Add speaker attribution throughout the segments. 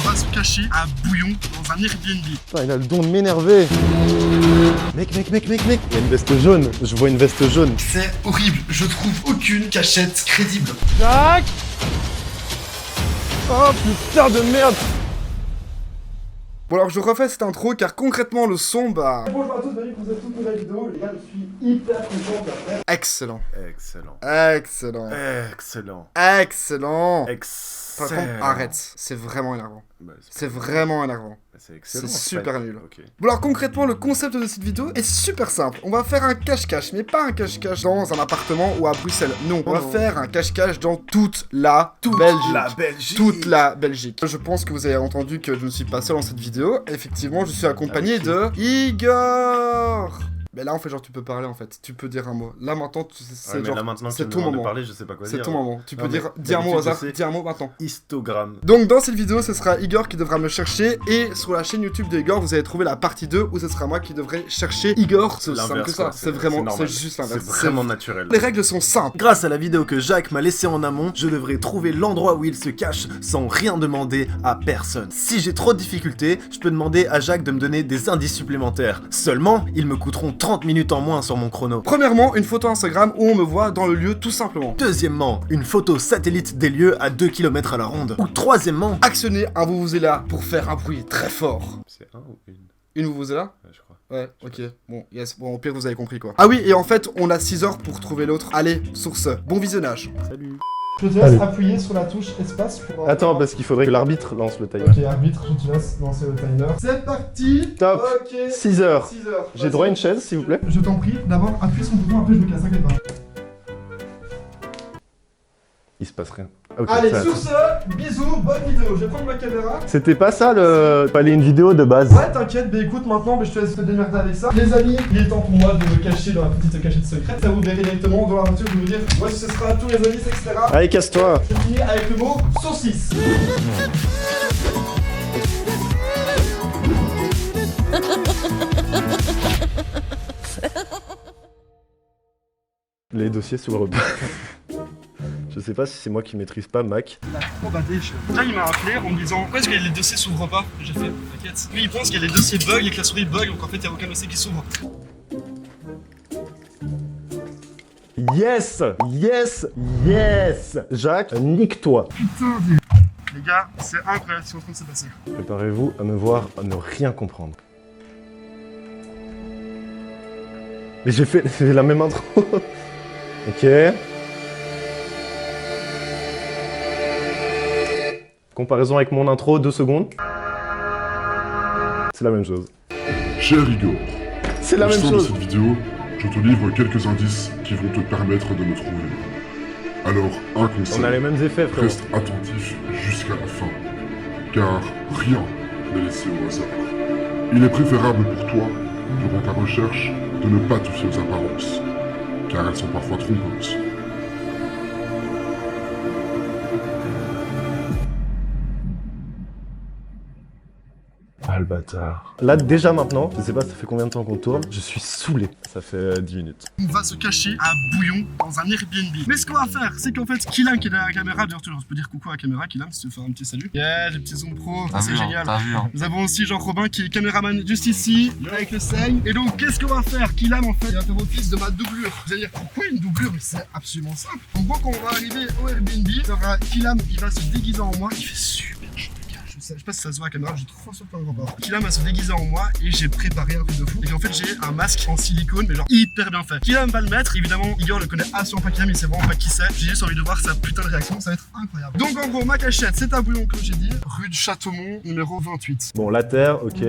Speaker 1: va se cacher à Bouillon dans un Airbnb.
Speaker 2: Putain, il a le don de m'énerver. Mec. Il y a une veste jaune. Je vois une veste jaune.
Speaker 1: C'est horrible, je trouve aucune cachette crédible.
Speaker 2: Jack. Oh putain de merde.
Speaker 1: Bon alors je refais cette intro car concrètement le son Bonjour à tous, bienvenue pour cette toute nouvelle vidéo. Les gars, je suis hyper content de la faire. Excellent. Par contre, arrête, c'est vraiment énervant.
Speaker 2: Bah,
Speaker 1: c'est vraiment énervant.
Speaker 2: Bah, c'est excellent.
Speaker 1: C'est super nul.
Speaker 2: Okay.
Speaker 1: Bon alors concrètement le concept de cette vidéo est super simple. On va faire un cache-cache, mais pas un cache-cache dans un appartement ou à Bruxelles. Non, on va faire un cache-cache dans toute la Belgique. Toute la Belgique. Je pense que vous avez entendu que je ne suis pas seul dans cette vidéo. Effectivement, je suis accompagné de Igor. Mais là, en fait, genre, tu peux parler, en fait. Tu peux dire un mot. Là, maintenant, c'est genre... C'est ton moment.
Speaker 2: Parler, je sais pas quoi dire.
Speaker 1: C'est ton moment. Tu peux dire un mot au hasard. Dis un mot maintenant.
Speaker 2: Histogramme.
Speaker 1: Donc, dans cette vidéo, ce sera Igor qui devra me chercher. Et sur la chaîne YouTube de Igor, vous allez trouver la partie 2 où ce sera moi qui devrai chercher Igor. C'est aussi simple que ça. C'est vraiment... C'est juste l'inverse.
Speaker 2: C'est vraiment naturel.
Speaker 1: Les règles sont simples.
Speaker 3: Grâce à la vidéo que Jacques m'a laissée en amont, je devrais trouver l'endroit où il se cache sans rien demander à personne. Si j'ai trop de difficultés, je peux demander à Jacques de me donner des indices supplémentaires. Seulement, ils me coûteront 30 minutes en moins sur mon chrono.
Speaker 1: Premièrement, une photo Instagram où on me voit dans le lieu tout simplement.
Speaker 3: Deuxièmement, une photo satellite des lieux à 2 km à la ronde. Ou troisièmement,
Speaker 1: actionner un vuvuzela pour faire un bruit très fort.
Speaker 2: C'est un ou une?
Speaker 1: Une vuvuzela?
Speaker 2: Ouais, je crois.
Speaker 1: Ouais, ok. Bon, yes. Bon, au pire, vous avez compris quoi. Ah oui, et en fait, on a 6 heures pour trouver l'autre. Allez, sur ce, bon visionnage.
Speaker 2: Salut.
Speaker 1: Je te laisse appuyer sur la touche espace pour...
Speaker 2: Attends, parce qu'il faudrait que l'arbitre lance le timer.
Speaker 1: Ok, arbitre, je te laisse lancer le timer. C'est parti.
Speaker 2: Top.
Speaker 1: Ok.
Speaker 2: 6 heures.
Speaker 1: 6 heures.
Speaker 2: J'ai droit à une chaise, s'il vous plaît?
Speaker 1: Je t'en prie, d'abord appuie sur le bouton, après je me casse, t'inquiète pas.
Speaker 2: Il se passe rien. Okay,
Speaker 1: allez, sur ce, bisous, bonne vidéo. Je vais prendre ma caméra.
Speaker 2: C'était pas ça le... Fallait une vidéo de base.
Speaker 1: Ouais, t'inquiète, bah écoute, maintenant, je te laisse te démerder avec ça. Les amis, il est temps pour moi de me cacher dans la petite cachette secrète. Ça vous verrez directement dans la voiture, je vais vous dire où est-ce que ce sera, tous les indices, etc.
Speaker 2: Allez, casse-toi.
Speaker 1: Je finis avec le mot saucisse.
Speaker 2: Les dossiers s'ouvrent pas. Je sais pas si c'est moi qui maîtrise pas Mac.
Speaker 1: Il a trop badé. Là, il m'a appelé en me disant pourquoi est-ce que les dossiers s'ouvrent pas? J'ai fait t'inquiète. Lui, il pense qu'il y a les dossiers bug et que la souris bug, donc en fait, il n'y a aucun dossier qui s'ouvre.
Speaker 2: Yes! Jacques, nique-toi.
Speaker 1: Putain, les gars, c'est incroyable ce qui est en train de se passer.
Speaker 2: Préparez-vous à me voir à ne rien comprendre. Mais j'ai fait la même intro. Ok. Comparaison avec mon intro, 2 secondes. C'est la même chose.
Speaker 4: Cher Igor,
Speaker 2: C'est la
Speaker 4: au
Speaker 2: même
Speaker 4: sein de
Speaker 2: chose.
Speaker 4: cette vidéo, je te livre quelques indices qui vont te permettre de me trouver. Alors, un conseil,
Speaker 2: On a les mêmes effets, frérot.
Speaker 4: reste attentif jusqu'à la fin, car rien n'est laissé au hasard. Il est préférable pour toi, durant ta recherche, de ne pas te fier aux apparences, car elles sont parfois trompeuses.
Speaker 2: Ah le bâtard. Là déjà maintenant, je sais pas ça fait combien de temps qu'on tourne, je suis saoulé. Ça fait 10 minutes.
Speaker 1: On va se cacher à Bouillon dans un Airbnb. Mais ce qu'on va faire, c'est qu'en fait, Kylian qui est derrière la caméra, d'ailleurs tu peux dire coucou à la caméra, Kylian, si tu veux faire un petit salut. Yeah, les petits zoom pro, c'est génial. Nous avons aussi Jean-Robin qui est caméraman juste ici, avec le seigne. Et donc, qu'est-ce qu'on va faire? Kylian, en fait, il va faire office de ma doublure. Vous allez dire, pourquoi une doublure? Mais c'est absolument simple. En gros, quand on va arriver au Airbnb, il y aura Kylian, il va se déguiser en moi. Il fait super chaud. Je sais pas si ça se voit à la caméra, j'ai trop sur plein de rapport. Kylian va se déguiser en moi et j'ai préparé un truc de fou. Et en fait, j'ai un masque en silicone, mais genre hyper bien fait. Kylian va le mettre, évidemment, Igor le connaît absolument pas Kylian, mais il sait vraiment pas qui c'est. J'ai juste envie de voir sa putain de réaction, ça va être incroyable. Donc en gros, ma cachette, c'est à Bouillon, comme j'ai dit, rue de Châteaumont, numéro 28.
Speaker 2: Bon, la terre, ok.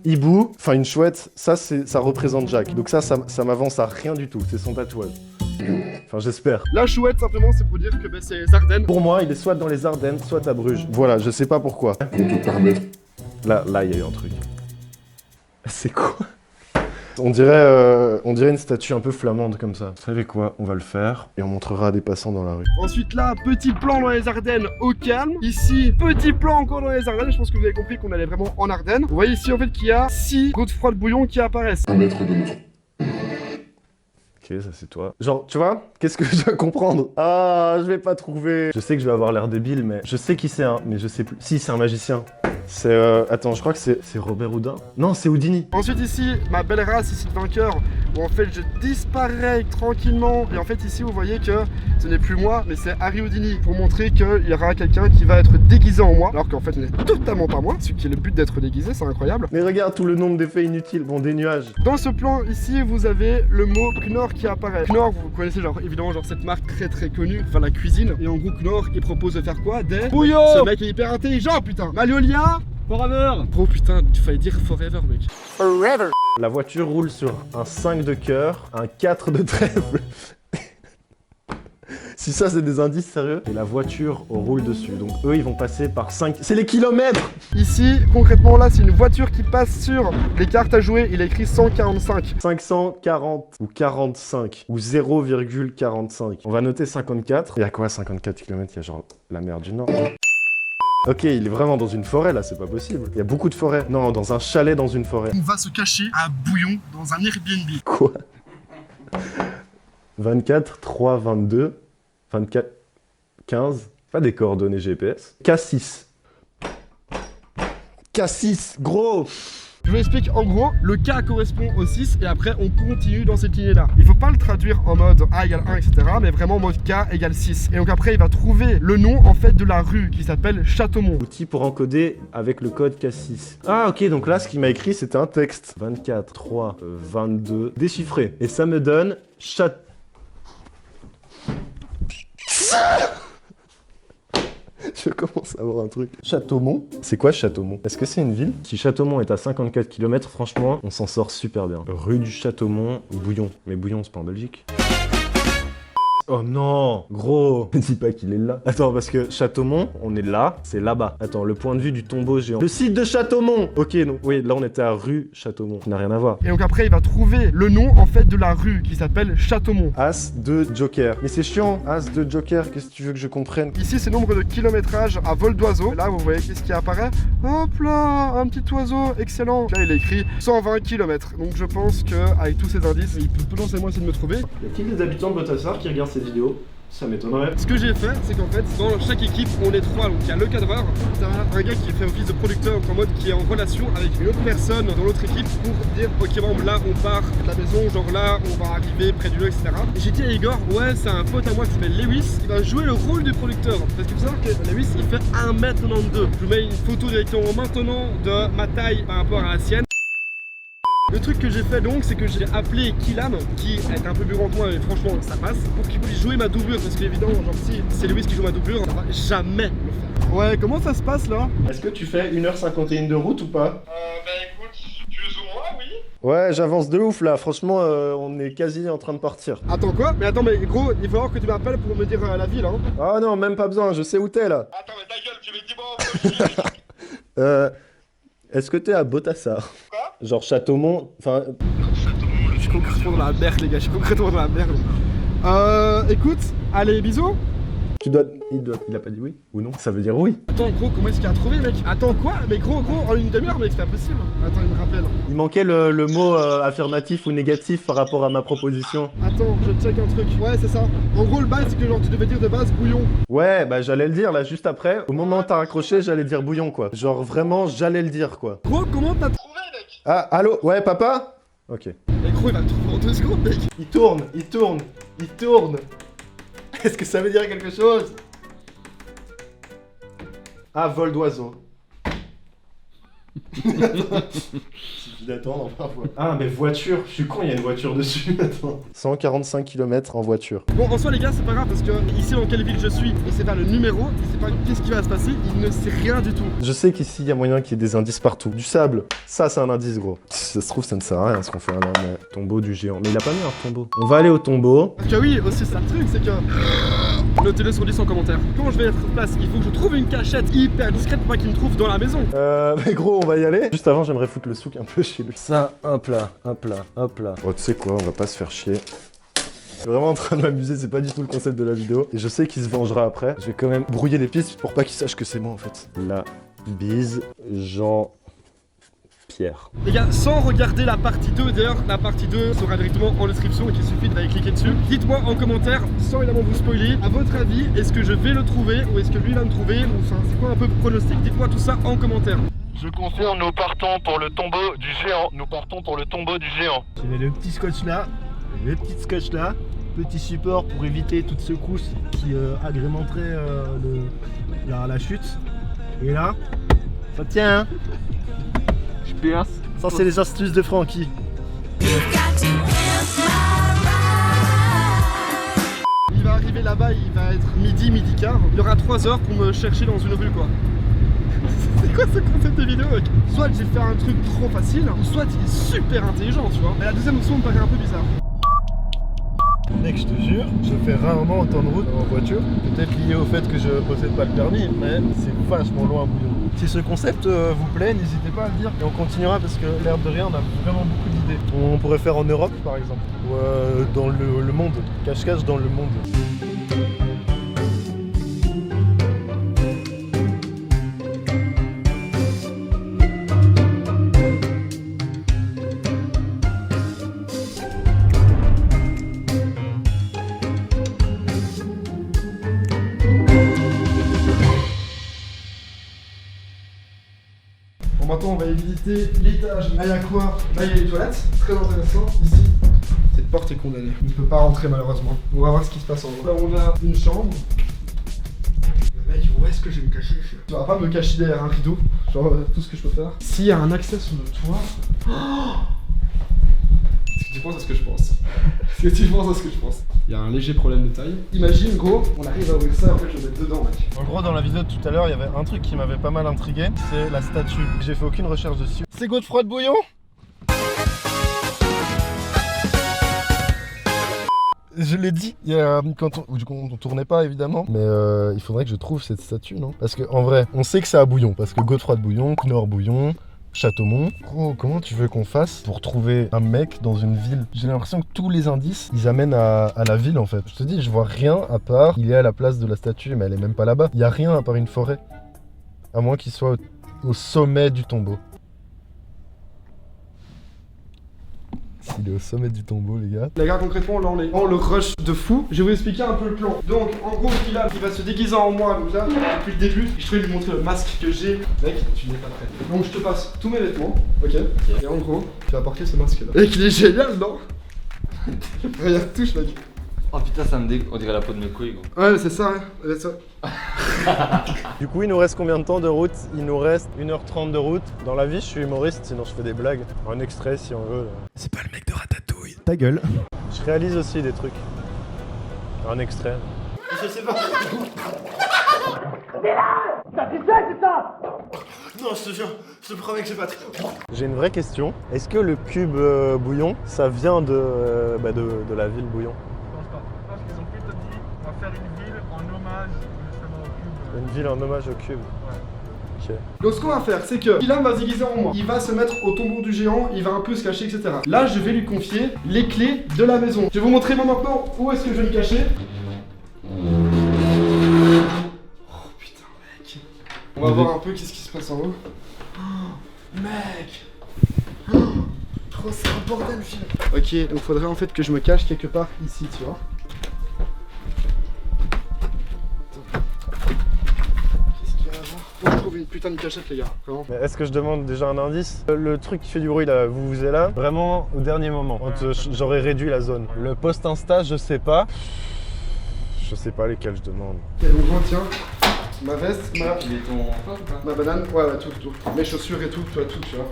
Speaker 2: Hibou, enfin une chouette, ça représente Jacques. Donc ça m'avance à rien du tout, c'est son tatouage. Enfin j'espère.
Speaker 1: La chouette, simplement, c'est pour dire que c'est les Ardennes.
Speaker 2: Pour moi, il est soit dans les Ardennes, soit à Bruges. Voilà, je sais pas pourquoi.
Speaker 4: Pour te permettre
Speaker 2: Là, il y a eu un truc. C'est quoi? On dirait une statue un peu flamande comme ça. Vous savez quoi? On va le faire et on montrera à des passants dans la rue.
Speaker 1: Ensuite là, petit plan dans les Ardennes au calme. Ici, petit plan encore dans les Ardennes. Je pense que vous avez compris qu'on allait vraiment en Ardennes. Vous voyez ici en fait qu'il y a 6 Godefroy de Bouillon qui apparaissent.
Speaker 4: un mètre de notre...
Speaker 2: Ok, ça c'est toi. Genre, tu vois, qu'est-ce que je dois comprendre? Ah, je vais pas trouver. Je sais que je vais avoir l'air débile, mais je sais qui c'est, hein, mais je sais plus. Si, c'est un magicien. C'est attends, je crois que c'est Robert Houdin. Non, c'est Houdini.
Speaker 1: Ensuite ici, ma belle race ici de vainqueur, où en fait je disparais tranquillement. Et en fait ici vous voyez que ce n'est plus moi, mais c'est Harry Houdini, pour montrer qu'il y aura quelqu'un qui va être déguisé en moi, alors qu'en fait ce n'est totalement pas moi, ce qui est le but d'être déguisé, c'est incroyable.
Speaker 2: Mais regarde tout le nombre d'effets inutiles, bon des nuages.
Speaker 1: Dans ce plan ici, vous avez le mot Knorr qui apparaît. Knorr, vous connaissez genre évidemment genre cette marque très connue, enfin la cuisine. Et en gros Knorr, il propose de faire quoi? Des bouillons. Ce mec est hyper intelligent, putain. Magnolia Forever. Gros putain, tu fallait dire forever mec. Forever.
Speaker 2: La voiture roule sur un 5 de cœur, un 4 de trèfle. Si ça c'est des indices sérieux, et la voiture roule dessus. Donc eux ils vont passer par 5... C'est les kilomètres.
Speaker 1: Ici, concrètement là, c'est une voiture qui passe sur les cartes à jouer. Il a écrit 145.
Speaker 2: 540 ou 45 ou 0,45. On va noter 54. Il y a quoi 54 km? Il y a genre la mer du Nord. Ok, il est vraiment dans une forêt là, c'est pas possible. Il y a beaucoup de forêts. Non, dans un chalet dans une forêt.
Speaker 1: On va se cacher à Bouillon dans un Airbnb.
Speaker 2: Quoi? 24, 3, 22, 24, 15. Pas des coordonnées GPS. K6. K6, gros!
Speaker 1: Je vous explique en gros, le K correspond au 6 et après on continue dans cette lignée là. Il faut pas le traduire en mode A égale 1 etc. mais vraiment en mode K égale 6. Et donc après il va trouver le nom en fait de la rue qui s'appelle Châteaumont.
Speaker 2: Outil pour encoder avec le code K6. Ah ok, donc là ce qu'il m'a écrit c'était un texte. 24, 3, 22, déchiffré. Et ça me donne Je commence à avoir un truc. Châteaumont. C'est quoi Châteaumont? Est-ce que c'est une ville? Si Châteaumont est à 54 km, franchement, on s'en sort super bien. Rue du Châteaumont, Bouillon. Mais Bouillon, c'est pas en Belgique. Oh non, gros. Ne dis pas qu'il est là. Attends, parce que Châteaumont, on est là, c'est là-bas. Attends, le point de vue du tombeau géant. Le site de Châteaumont. Ok, non. Oui, là on était à rue Châteaumont. Ça n'a rien à voir.
Speaker 1: Et donc après il va trouver le nom en fait de la rue qui s'appelle Châteaumont.
Speaker 2: As de Joker. Mais c'est chiant, As de Joker, qu'est-ce que tu veux que je comprenne?
Speaker 1: Ici c'est nombre de kilométrage à vol d'oiseau. Là vous voyez qu'est-ce qui apparaît? Hop là, un petit oiseau, excellent. Là il a écrit 120 km. Donc je pense qu'avec tous ces indices, il peut potentiellement essayer de me trouver.
Speaker 2: Y a-t-il des habitants de Botassar qui regardent cette vidéo? Ça m'étonnerait.
Speaker 1: Ce que j'ai fait, c'est qu'en fait, dans chaque équipe, on est 3. Donc il y a le cadreur, t'as un gars qui fait office de producteur, donc en mode qui est en relation avec une autre personne dans l'autre équipe pour dire ok bon là on part de la maison, genre là on va arriver près du lieu, etc. Et j'ai dit à Igor, ouais c'est un pote à moi qui s'appelle Lewis, il va jouer le rôle du producteur. Parce qu'il faut savoir que Lewis il fait 1m92. Je vous mets une photo directement maintenant de ma taille par rapport à la sienne. Le truc que j'ai fait donc, c'est que j'ai appelé Kilam, qui est un peu plus grand que moi, mais franchement ça passe, pour qu'il puisse jouer ma doublure, parce qu'évidemment, genre si c'est Lewis qui joue ma doublure, ça va jamais le faire. Ouais, comment ça se passe là?
Speaker 2: Est-ce que tu fais 1h51 de route ou pas?
Speaker 1: Bah écoute, plus ou moins, oui.
Speaker 2: Ouais, j'avance de ouf là, franchement, on est quasi en train de partir.
Speaker 1: Attends quoi? Mais attends, mais gros, il va falloir que tu m'appelles pour me dire la ville, hein.
Speaker 2: Ah non, même pas besoin, je sais où t'es là.
Speaker 1: Attends, mais ta gueule, tu me dis bon,
Speaker 2: Est-ce que t'es à Botassar?
Speaker 1: Quoi?
Speaker 2: Genre Châteaumont, enfin...
Speaker 1: Non, Châteaumont, je suis concrètement dans la merde les gars, je suis concrètement dans la merde. Écoute, allez, bisous.
Speaker 2: Il a pas dit oui ou non? Ça veut dire oui.
Speaker 1: Attends gros, comment est-ce qu'il a trouvé mec? Attends quoi? Mais gros, en une demi-heure mec, c'est pas possible. Attends, il me rappelle.
Speaker 2: Il manquait le mot affirmatif ou négatif par rapport à ma proposition.
Speaker 1: Attends, je check un truc. Ouais, c'est ça. En gros, le base, c'est que genre tu devais dire de base bouillon.
Speaker 2: Ouais, bah j'allais le dire là juste après. Au moment où t'as raccroché, j'allais dire bouillon quoi. Genre vraiment, j'allais le dire quoi.
Speaker 1: Gros, comment t'as trouvé mec?
Speaker 2: Ah, allô? Ouais, papa? Ok.
Speaker 1: Mais gros, il va te trouver en 2 secondes mec.
Speaker 2: Il tourne. Est-ce que ça veut dire quelque chose? Ah, vol d'oiseau. Suffit d'attendre parfois. Ah, mais voiture, je suis con, il y a une voiture dessus. Attends. 145 km en voiture.
Speaker 1: Bon, en soi, les gars, c'est pas grave parce que ici, dans quelle ville je suis, il sait pas le numéro, il sait pas qu'est-ce qui va se passer, il ne sait rien du tout.
Speaker 2: Je sais qu'ici, il y a moyen qu'il y ait des indices partout. Du sable, ça, c'est un indice, gros. Si ça se trouve, ça ne sert à rien ce qu'on fait là. Mais... tombeau du géant. Mais il a pas mis un tombeau. On va aller au tombeau.
Speaker 1: Parce que oui, aussi, c'est le truc, c'est que. Notez-le sur 10 en commentaire. Quand je vais être en place, il faut que je trouve une cachette hyper discrète pour pas qu'il me trouve dans la maison.
Speaker 2: Mais gros, on va y aller. Juste avant, j'aimerais foutre le souk un peu chez lui. Ça, hop là, hop là, hop là. Oh, tu sais quoi, on va pas se faire chier. Je suis vraiment en train de m'amuser, c'est pas du tout le concept de la vidéo. Et je sais qu'il se vengera après. Je vais quand même brouiller les pistes pour pas qu'il sache que c'est moi en fait. La bise, Jean... Pierre.
Speaker 1: Les gars, sans regarder la partie 2, d'ailleurs la partie 2 sera directement en description et qu'il suffit d'aller cliquer dessus. Dites-moi en commentaire, sans évidemment vous spoiler, à votre avis, est-ce que je vais le trouver ou est-ce que lui va me trouver, ou enfin c'est quoi un peu le pronostic? Dites-moi tout ça en commentaire. Je confirme, nous partons pour le tombeau du géant. Nous partons pour le tombeau du géant.
Speaker 5: J'avais le petit scotch là, le petit scotch là, petit support pour éviter toute secousse qui agrémenterait la chute. Et là, ça tient hein. Je perce. Ça c'est les astuces de Francky.
Speaker 1: Il va arriver là-bas, il va être midi quart. Il y aura 3 heures pour me chercher dans une rue quoi. C'est quoi ce concept de vidéo mec? Soit j'ai fait un truc trop facile, soit il est super intelligent tu vois. Mais la deuxième option me paraît un peu bizarre.
Speaker 5: Mec, je te jure, je fais rarement autant de route en voiture. Peut-être lié au fait que je possède pas le permis, mais c'est vachement loin Bouillon. Si ce concept vous plaît, n'hésitez pas à le dire. Et on continuera parce que l'air de rien, on a vraiment beaucoup d'idées. On pourrait faire en Europe par exemple, ou dans le monde, cache-cache dans le monde.
Speaker 1: Maintenant on va visiter l'étage. Là il y a quoi? Là il y a les toilettes, très intéressant. Ici, cette porte est condamnée. On ne peut pas rentrer malheureusement. On va voir ce qui se passe en haut. Là on a une chambre. Mec, où est-ce que je vais me cacher? Tu vas pas me cacher derrière un rideau, genre tout ce que je peux faire. S'il y a un accès sur le toit. Est-ce que tu penses à ce que je pense? Est-ce que tu penses à ce que je pense? Il y a un léger problème de taille. Imagine gros, on arrive à ouvrir ça, en fait je vais mettre dedans mec.
Speaker 5: En gros dans la vidéo de tout à l'heure, il y avait un truc qui m'avait pas mal intrigué, c'est la statue. J'ai fait aucune recherche dessus. C'est Godefroy de Bouillon. Je l'ai dit, quand on tournait pas évidemment, mais il faudrait que je trouve cette statue, non? Parce que en vrai, on sait que c'est à Bouillon, parce que Godefroy de Bouillon, Knorr Bouillon, Châteaumont. Gros, comment tu veux qu'on fasse pour trouver un mec dans une ville? J'ai l'impression que tous les indices, ils amènent à la ville en fait. Je te dis, je vois rien à part, il est à la place de la statue, mais elle est même pas là-bas. Il y a rien à part une forêt. À moins qu'il soit au sommet du tombeau. S'il est au sommet du tombeau, les gars.
Speaker 1: Les gars, concrètement, là on est en le rush de fou. Je vais vous expliquer un peu le plan. Donc, en gros, il va se déguiser en moi. Donc là, depuis le début, je vais lui montrer le masque que j'ai. Mec, tu n'es pas prêt. Donc, je te passe tous mes vêtements. Ok. Et en gros, tu vas porter ce masque là. Mec, il est génial, non? Regarde, touche, mec.
Speaker 6: Oh putain, ça me dégoûte. On dirait la peau de mes couilles, gros.
Speaker 1: Ouais, c'est ça, hein. C'est ça.
Speaker 5: Du coup, il nous reste combien de temps de route? Il nous reste 1h30 de route. Dans la vie, je suis humoriste, sinon je fais des blagues. Un extrait si on veut.
Speaker 1: C'est pas le mec de Ratatouille.
Speaker 5: Ta gueule. Je réalise aussi des trucs. Un extrait.
Speaker 1: Je sais pas. Non, je te jure, je te promets que j'ai pas très.
Speaker 5: J'ai une vraie question. Est-ce que le cube Bouillon, ça vient de la ville Bouillon?
Speaker 7: Je pense pas. Je pense qu'ils ont plutôt dit on va faire une ville en hommage justement au cube.
Speaker 5: Une ville en hommage au cube.
Speaker 7: Ouais.
Speaker 5: Ok.
Speaker 1: Donc ce qu'on va faire, c'est que Ilan va se déguiser en moi. Il va se mettre au tombeau du géant, il va un peu se cacher, etc. Là, je vais lui confier les clés de la maison. Je vais vous montrer moi maintenant où est-ce que je vais me cacher. Oh putain, mec. On va voir un peu qu'est-ce qui se passe en haut. Oh, mec. Oh, c'est un bordel le film. Ok, donc faudrait en fait que je me cache quelque part ici, tu vois. Faut trouver une putain de cachette les gars, vraiment.
Speaker 5: Mais est-ce que je demande déjà un indice? Le truc qui fait du bruit là, vous êtes là, vraiment au dernier moment, quand j'aurais réduit la zone. Le post Insta, je sais pas. Je sais pas lesquels je demande.
Speaker 1: Ok, donc moi tiens, ma veste,
Speaker 6: Il est ton pote ou pas?
Speaker 1: ma banane, ouais, tout. Mes chaussures et tout, tout, tu vois.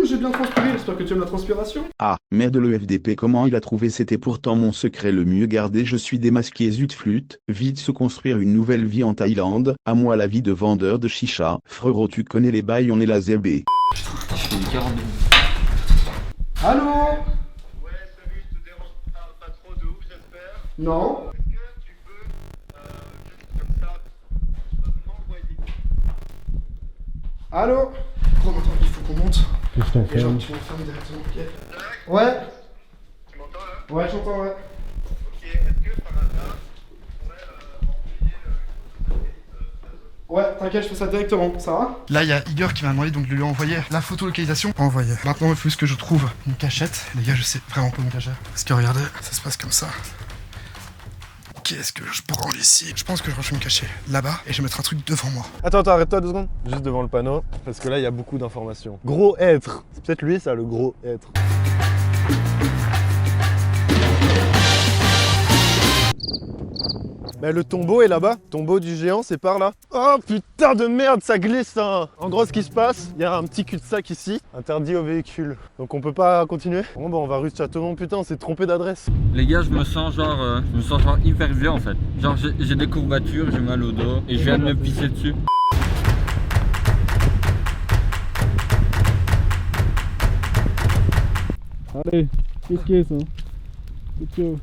Speaker 1: J'ai bien transpiré, j'espère que tu aimes la transpiration.
Speaker 8: Ah, merde le FDP comment il a trouvé c'était pourtant mon secret le mieux gardé je suis démasqué zut flûte, vite se construire une nouvelle vie en Thaïlande, à moi la vie de vendeur de chicha, frérot tu connais les bails on est la ZB.
Speaker 6: Je fais du 42.
Speaker 1: Allô?
Speaker 9: Ouais, salut, je te dérange pas trop de ouf, j'espère.
Speaker 1: Non?
Speaker 9: Est-ce que tu peux, juste comme ça, m'envoyer.
Speaker 1: Allô? Oh, attends, il faut qu'on monte.
Speaker 5: Qu'est-ce qu'on
Speaker 1: Et
Speaker 5: fait?
Speaker 1: genre, tu m'enfermes directement, ok? Ouais?
Speaker 9: Tu m'entends là?
Speaker 1: Ouais, j'entends, ouais.
Speaker 9: Ok, est-ce que par hasard, tu pourrais m'envoyer
Speaker 1: Ouais, t'inquiète, je fais ça directement, ça va? Là, il y a Igor qui m'a demandé donc de lui envoyer la photo localisation. Envoyer. Maintenant, il faut juste que je trouve une cachette. Les gars, je sais vraiment pas où me cacher. Parce que regardez, ça se passe comme ça. Qu'est-ce que je branle ici? Je pense que je vais me cacher là-bas et je vais mettre un truc devant moi.
Speaker 5: Attends, arrête-toi 2 secondes. Juste devant le panneau, parce que là, il y a beaucoup d'informations. Gros être. C'est peut-être lui, ça, le gros être. Bah, le tombeau est là-bas. Tombeau du géant, c'est par là. Oh putain de merde, ça glisse hein. En gros, ce qui se passe, il y a un petit cul-de-sac ici, interdit aux véhicules. Donc on peut pas continuer. Bon bah on va rue de Châteaumont, putain, on s'est trompé d'adresse.
Speaker 6: Les gars, je me sens genre hyper vieux en fait. Genre j'ai des courbatures, j'ai mal au dos et je viens de me pisser dessus.
Speaker 7: Allez, qu'est-ce que c'est ça? C'est chaud.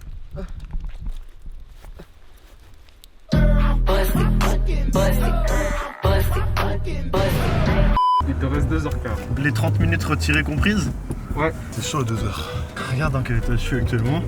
Speaker 7: Il te reste 2h15.
Speaker 5: Les 30 minutes retirées comprises?
Speaker 7: Ouais.
Speaker 5: C'est chaud 2 heures. Regarde dans quel état je suis actuellement.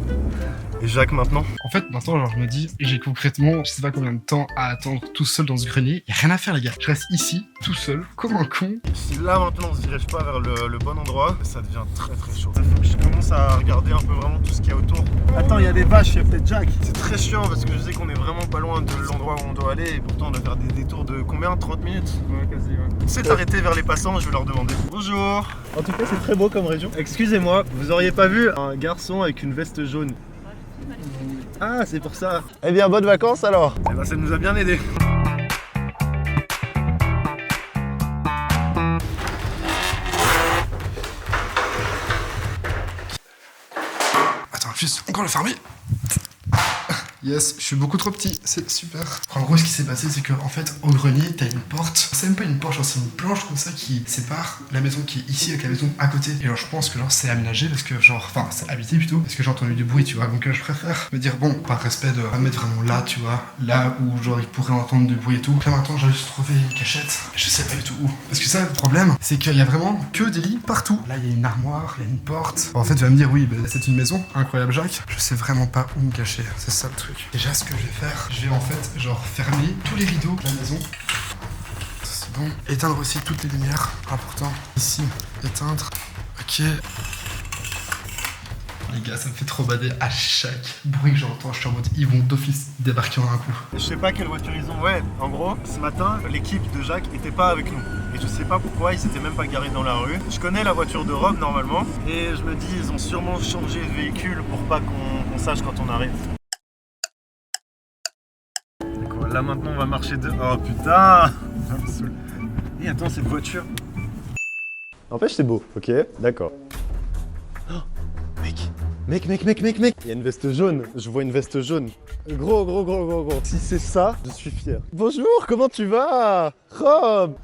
Speaker 5: Et Jacques maintenant?
Speaker 1: En fait, maintenant, genre, je me dis, j'ai concrètement, je sais pas combien de temps à attendre tout seul dans ce grenier. Y'a rien à faire, les gars. Je reste ici, tout seul, comme un con.
Speaker 5: Si là maintenant on se dirige pas vers le bon endroit, ça devient très très chaud. Il faut que je commence à regarder un peu vraiment tout ce qu'il y a autour. Attends, il y a des vaches, il y a peut-être Jack. C'est très chiant parce que je sais qu'on est vraiment pas loin de l'endroit où on doit aller et pourtant on doit faire des détours de combien? 30 minutes?
Speaker 7: Ouais, quasi, ouais.
Speaker 5: C'est arrêter vers les passants, je vais leur demander. Bonjour. En tout cas, c'est très beau comme région. Excusez-moi, vous auriez pas vu un garçon avec une veste jaune? Ah, c'est pour ça. Eh bien, bonnes vacances alors. Eh ben, ça nous a bien aidé.
Speaker 1: Attends, juste encore le fermer. Yes, je suis beaucoup trop petit, c'est super. En gros, ce qui s'est passé, c'est que en fait, au grenier, t'as une porte. C'est même pas une porte, genre c'est une planche comme ça qui sépare la maison qui est ici avec la maison à côté. Et genre, je pense que genre c'est aménagé parce que genre, enfin, c'est habité plutôt parce que j'ai entendu du bruit, tu vois. Donc je préfère me dire bon, par respect de mettre vraiment là, tu vois, là où genre il pourrait entendre du bruit et tout. Là maintenant, j'ai juste trouvé une cachette. Je sais pas du tout où. Parce que ça, le problème, c'est qu'il y a vraiment que des lits partout. Là, il y a une armoire, il y a une porte. En fait, tu vas me dire oui, bah, c'est une maison, incroyable Jacques. Je sais vraiment pas où me cacher. C'est ça le truc. Déjà, ce que je vais faire, je vais en fait genre fermer tous les rideaux de la maison. C'est bon. Éteindre aussi toutes les lumières. Important. Ici, éteindre. Ok. Les gars, ça me fait trop bader à chaque bruit que j'entends. Je suis en mode, ils vont d'office débarquer en un coup.
Speaker 5: Je sais pas quelle voiture ils ont. Ouais, en gros, ce matin, l'équipe de Jacques était pas avec nous. Et je sais pas pourquoi, ils s'étaient même pas garés dans la rue. Je connais la voiture de Rob normalement. Et je me dis, ils ont sûrement changé de véhicule pour pas qu'on sache quand on arrive. Là maintenant on va marcher de... Oh putain. Et attends, cette voiture... En fait c'est beau, ok, d'accord. Oh, mec. Il y a une veste jaune, je vois une veste jaune. Gros. Si c'est ça, je suis fier. Bonjour, comment tu vas? Rob.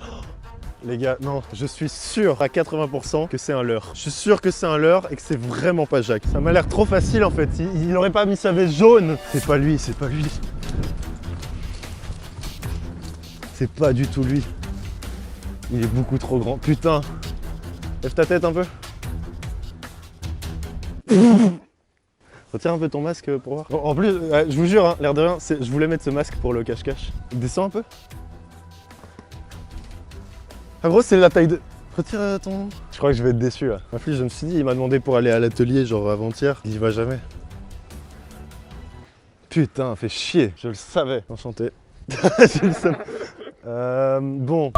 Speaker 5: Les gars, non, je suis sûr à 80% que c'est un leurre. Je suis sûr que c'est un leurre et que c'est vraiment pas Jacques. Ça m'a l'air trop facile en fait, il aurait pas mis sa veste jaune. C'est pas lui. C'est pas du tout lui. Il est beaucoup trop grand. Putain. Lève ta tête un peu. Retire un peu ton masque pour voir. Bon, en plus, je vous jure, hein, l'air de rien, je voulais mettre ce masque pour le cache-cache. Descends un peu. En gros, c'est la taille de... Retire ton... Je crois que je vais être déçu là. En plus, je me suis dit, il m'a demandé pour aller à l'atelier, genre avant-hier. Il y va jamais. Putain, fait chier. Je le savais. Enchanté. Je le savais. Bon.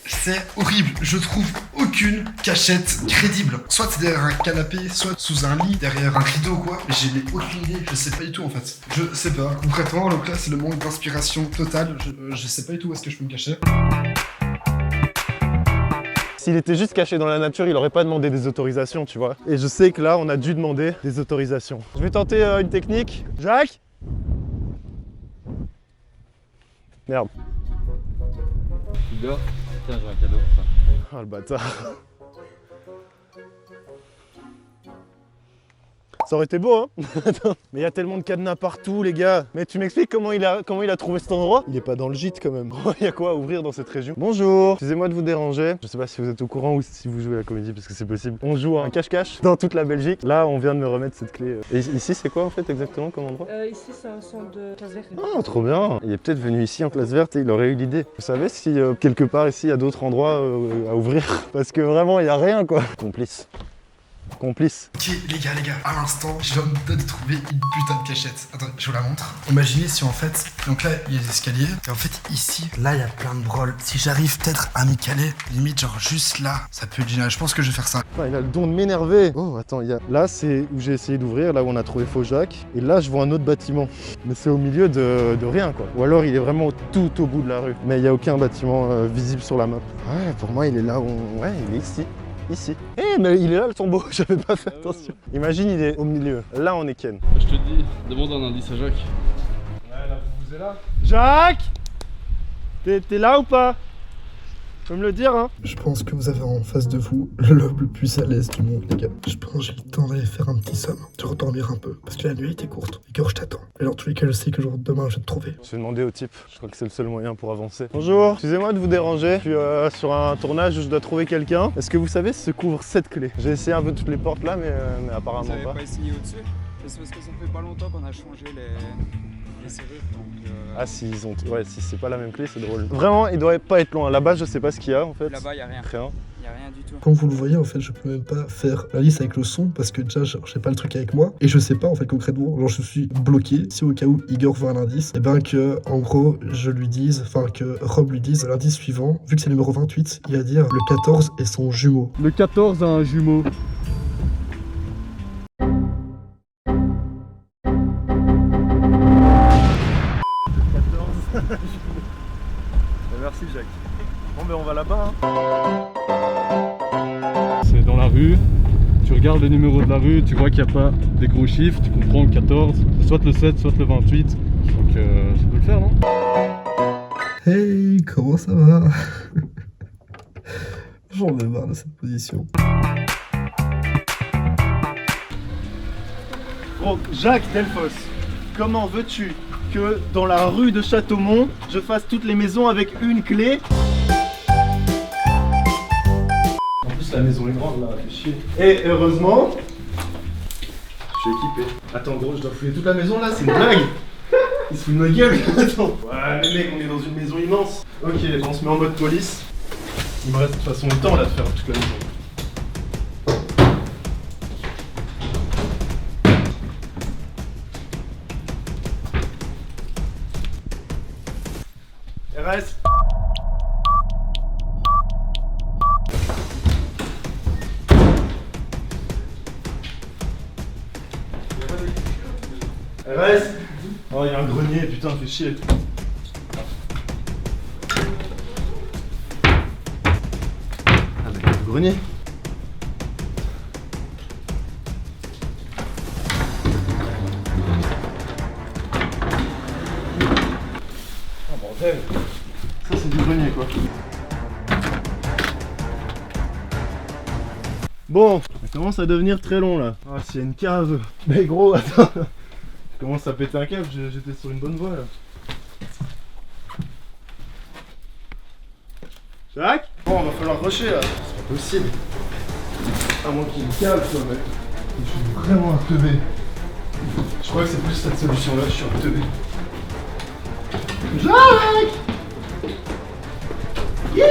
Speaker 1: C'est horrible, je trouve aucune cachette crédible. Soit c'est derrière un canapé, soit sous un lit, derrière un rideau ou quoi. J'ai aucune idée, je sais pas du tout en fait. Je sais pas. Concrètement, donc là c'est le manque d'inspiration totale. Je sais pas du tout où est-ce que je peux me cacher.
Speaker 5: S'il était juste caché dans la nature, il aurait pas demandé des autorisations, tu vois. Et je sais que là, on a dû demander des autorisations. Je vais tenter une technique. Jacques ? Merde.
Speaker 6: Tu dors? Tiens, j'ai un cadeau pour ça.
Speaker 5: Ah le bâtard. Ça aurait été beau, hein. Mais il y a tellement de cadenas partout, les gars. Mais tu m'expliques comment il a trouvé cet endroit? Il est pas dans le gîte quand même. Il y a quoi à ouvrir dans cette région? Bonjour. Excusez-moi de vous déranger. Je sais pas si vous êtes au courant ou si vous jouez à la comédie parce que c'est possible. On joue à un cache-cache dans toute la Belgique. Là, on vient de me remettre cette clé. Et ici, c'est quoi en fait exactement comme endroit?
Speaker 10: Ici, c'est un centre de classe verte.
Speaker 5: Ah, trop bien. Il est peut-être venu ici en classe verte et il aurait eu l'idée. Vous savez si quelque part ici, il y a d'autres endroits à ouvrir? Parce que vraiment, il y a rien quoi. Complice.
Speaker 2: Complice.
Speaker 1: Ok, les gars, à l'instant, je viens de trouver une putain de cachette. Attends, je vous la montre. Imaginez si en fait, donc là, il y a des escaliers. Et en fait, ici, là, il y a plein de brôles. Si j'arrive peut-être à m'y caler, limite, genre juste là, ça peut être génial. Je pense que je vais faire ça.
Speaker 5: Putain, il a le don de m'énerver. Oh, attends, il y a... Là, c'est où j'ai essayé d'ouvrir, là où on a trouvé Faux Jacques. Et là, je vois un autre bâtiment. Mais c'est au milieu de rien, quoi. Ou alors, il est vraiment tout au bout de la rue. Mais il n'y a aucun bâtiment visible sur la map. Ouais, pour moi, il est là où... Ouais, il est ici. Ici. Eh, mais il est là le tombeau, j'avais pas fait attention. Imagine, il est au milieu. Là, on est Ken.
Speaker 11: Je te dis, demande un indice à Jacques.
Speaker 5: Ouais, là, vous êtes là. Jacques! T'es là ou pas? Tu peux me le dire, hein?
Speaker 1: Je pense que vous avez en face de vous l'homme le plus à l'aise du monde, les gars. Je pense que j'ai le temps d'aller faire un petit somme, de redormir un peu. Parce que la nuit était courte. Igor, je t'attends. Et dans tous les cas, je sais que demain, je vais te trouver.
Speaker 2: Je vais demander au type. Je crois que c'est le seul moyen pour avancer. Bonjour, excusez-moi de vous déranger. Je suis sur un tournage où je dois trouver quelqu'un. Est-ce que vous savez se couvre cette clé? J'ai essayé un peu toutes les portes là, mais apparemment
Speaker 12: vous avez
Speaker 2: pas.
Speaker 12: pas essayé au-dessus? C'est parce que ça fait pas longtemps qu'on a changé les serrures, donc...
Speaker 2: Ah si ils ont... Ouais, si c'est pas la même clé, c'est drôle. Vraiment, il doit pas être loin. Là-bas, je sais pas ce qu'il y a en fait.
Speaker 12: Là-bas, y a rien.
Speaker 2: Rien.
Speaker 12: Y a rien du tout.
Speaker 1: Comme vous le voyez, en fait, je peux même pas faire la liste avec le son parce que déjà, j'ai pas le truc avec moi et je sais pas en fait concrètement. Genre, je suis bloqué. Si au cas où Igor veut un indice, et ben que en gros, je lui dise, enfin que Rob lui dise l'indice suivant. Vu que c'est le numéro 28, il va dire le 14 et son jumeau.
Speaker 11: Le 14 a un jumeau.
Speaker 2: Merci Jacques. Bon ben on va là-bas.
Speaker 11: C'est dans la rue. Tu regardes le numéro de la rue, tu vois qu'il n'y a pas des gros chiffres, tu comprends le 14, soit le 7, soit le 28. Donc ça peut le faire, non?
Speaker 1: Hey, comment ça va? J'en ai marre de cette position.
Speaker 5: Donc Jacques Delphos, comment veux-tu que dans la rue de Châteaumont, je fasse toutes les maisons avec une clé? En plus la maison est grande là, fait chier. Et heureusement, je suis équipé. Attends gros, je dois fouiller toute la maison là, c'est une blague. Il se fout de ma gueule. Attends. Ouais mais mec, on est dans une maison immense. Ok, on se met en mode police. Il me reste de toute façon le temps là de faire toute la maison. RS. RS. Oh, il y a un grenier, putain, fait chier. Ah bah, il y a le grenier. Oh bordel. Ça c'est du grenier quoi. Bon, ça commence à devenir très long là. Ah, c'est une cave. Mais gros, attends. Je commence à péter un câble, j'étais sur une bonne voie là. Jacques? Bon, va falloir rusher là. C'est pas possible. À moins qu'il me cale, toi, mec. Je suis vraiment un teubé. Je crois que c'est plus cette solution là, je suis un teubé. Jacques! Yeah!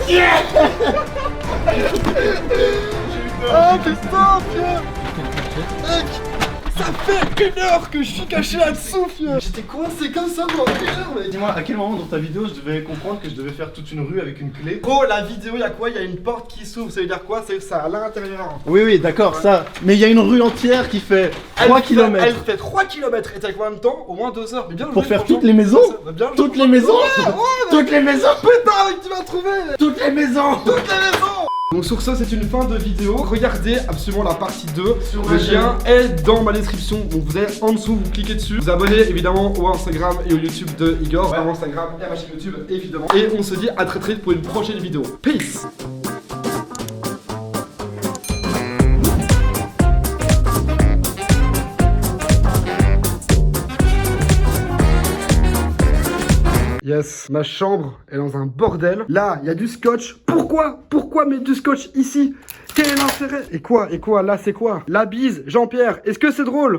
Speaker 5: Yeah! Oh putain, Pierre! Mec, ça fait 1 heure que je suis caché là-dessous, Pierre! J'étais coincé comme ça pendant 1 heure, mec! Dis-moi, à quel moment dans ta vidéo je devais comprendre que je devais faire toute une rue avec une clé?
Speaker 1: Oh, la vidéo, il y a quoi? Il y a une porte qui s'ouvre, ça veut dire quoi? C'est ça à l'intérieur.
Speaker 5: Oui, oui, d'accord, ça. Mais il y a une rue entière qui fait 3 km.
Speaker 1: Elle fait 3 km et t'as combien de temps? Au moins 2 heures. Mais bien
Speaker 5: Pour
Speaker 1: joué,
Speaker 5: faire
Speaker 1: franchement.
Speaker 5: toutes les maisons?
Speaker 1: Bien joué,
Speaker 5: Toutes les maisons?
Speaker 1: Ouais,
Speaker 5: Toutes les maisons?
Speaker 1: putain, mec, tu m'as trouvé!
Speaker 5: Toutes les maisons!
Speaker 1: Toutes les maisons! Donc sur ça, c'est une fin de vidéo. Regardez absolument la partie 2. Le lien est dans ma description. Donc vous allez en dessous, vous cliquez dessus. Vous abonnez évidemment au Instagram et au YouTube de Igor. Mon Instagram et à ma chaîne YouTube évidemment. Et on se dit à très vite pour une prochaine vidéo. Peace! Yes, ma chambre est dans un bordel. Là, il y a du scotch. Pourquoi mettre du scotch ici? Quel est l'intérêt? Et quoi? Là, c'est quoi? La bise, Jean-Pierre, est-ce que c'est drôle?